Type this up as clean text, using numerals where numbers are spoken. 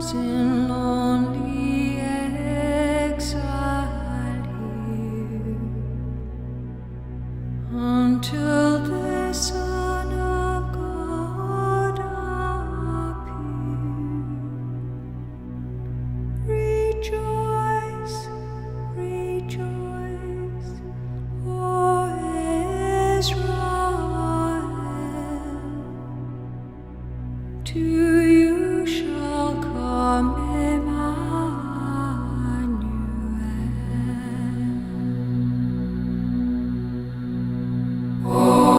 was in lonely exile here until the Son of God appeared. Rejoice, rejoice, O Israel. To